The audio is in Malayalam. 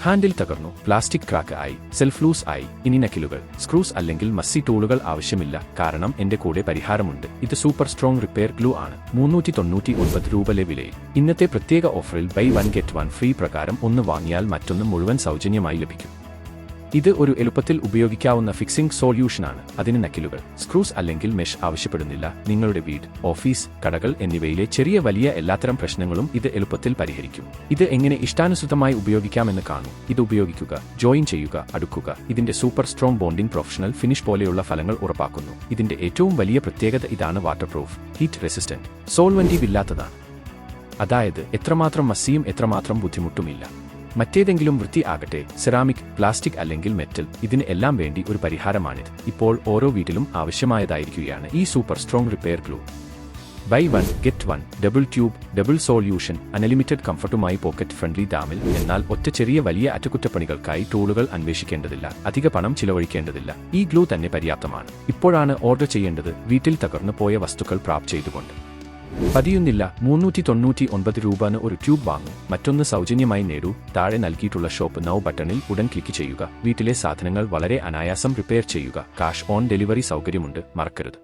ഹാൻഡിൽ തകർന്നു, പ്ലാസ്റ്റിക് ക്രാക്ക് ആയി, സെൽഫ് ലൂസ് ആയി. ഇനി നക്കിലുകൾ, സ്ക്രൂസ് അല്ലെങ്കിൽ മസ്സി ടൂളുകൾ ആവശ്യമില്ല, കാരണം എന്റെ കൂടെ പരിഹാരമുണ്ട്. ഇത് സൂപ്പർ സ്ട്രോങ് റിപ്പയർ ഗ്ലൂ ആണ്. 399 രൂപയിലെ വിലയിൽ. ഇന്നത്തെ പ്രത്യേക ഓഫറിൽ ബൈ 1 ഗെറ്റ് 1 ഫ്രീ പ്രകാരം ഒന്ന് വാങ്ങിയാൽ മറ്റൊന്ന് മുഴുവൻ സൗജന്യമായി ലഭിക്കും. ഇത് ഒരു എളുപ്പത്തിൽ ഉപയോഗിക്കാവുന്ന ഫിക്സിംഗ് സൊല്യൂഷനാണ്. അതിന് നക്കിലുകൾ, സ്ക്രൂസ് അല്ലെങ്കിൽ മെഷ് ആവശ്യപ്പെടുന്നില്ല. നിങ്ങളുടെ വീട്, ഓഫീസ്, കടകൾ എന്നിവയിലെ ചെറിയ വലിയ എല്ലാത്തരം പ്രശ്നങ്ങളും ഇത് എളുപ്പത്തിൽ പരിഹരിക്കും. ഇത് എങ്ങനെ ഇഷ്ടാനുസൃതമായി ഉപയോഗിക്കാമെന്ന് കാണൂ. ഇത് ഉപയോഗിക്കുക, ജോയിൻ ചെയ്യുക, അടുക്കുക. ഇതിന്റെ super strong bonding professional finish പോലെയുള്ള ഫലങ്ങൾ ഉറപ്പാക്കുന്നു. ഇതിന്റെ ഏറ്റവും വലിയ പ്രത്യേകത ഇതാണ്: വാട്ടർ പ്രൂഫ്, ഹീറ്റ് റെസിസ്റ്റന്റ്, സോൾവെന്റീവ് ഇല്ലാത്തതാണ്. അതായത് എത്രമാത്രം മസ്സിയും എത്രമാത്രം ബുദ്ധിമുട്ടുമില്ല. മറ്റേതെങ്കിലും വൃത്തി ആകട്ടെ, സെറാമിക്, പ്ലാസ്റ്റിക് അല്ലെങ്കിൽ മെറ്റൽ, ഇതിന് എല്ലാം വേണ്ടി ഒരു പരിഹാരമാണിത്. ഇപ്പോൾ ഓരോ വീട്ടിലും ആവശ്യമായതായിരിക്കുകയാണ് ഈ super strong repair glue. Buy 1 get 1 double tube, double solution, unlimited കംഫർട്ടുമായി പോക്കറ്റ് ഫ്രണ്ട്ലി ഡാമിൽ. എന്നാൽ ഒറ്റ ചെറിയ വലിയ അറ്റകുറ്റപ്പണികൾക്കായി ടൂളുകൾ അന്വേഷിക്കേണ്ടതില്ല, അധിക പണം ചിലവഴിക്കേണ്ടതില്ല. ഈ ഗ്ലൂ തന്നെ പര്യാപ്തമാണ്. ഇപ്പോഴാണ് ഓർഡർ ചെയ്യേണ്ടത്, വീട്ടിൽ തകർന്നു പോയ വസ്തുക്കൾ പ്രാപ്റ്റ് ചെയ്തുകൊണ്ട്. പതിയുന്നില്ല, 399 രൂപന് ഒരു ട്യൂബ് വാങ്ങൂ, മറ്റൊന്ന് സൗജന്യമായി നേടൂ. താഴെ നൽകിയിട്ടുള്ള ഷോപ്പ് നൗ ബട്ടണിൽ ഉടൻ ക്ലിക്ക് ചെയ്യുക. വീട്ടിലെ സാധനങ്ങൾ വളരെ അനായാസം റിപ്പയർ ചെയ്യുക. കാഷ് ഓൺ ഡെലിവറി സൗകര്യമുണ്ട്, മറക്കരുത്.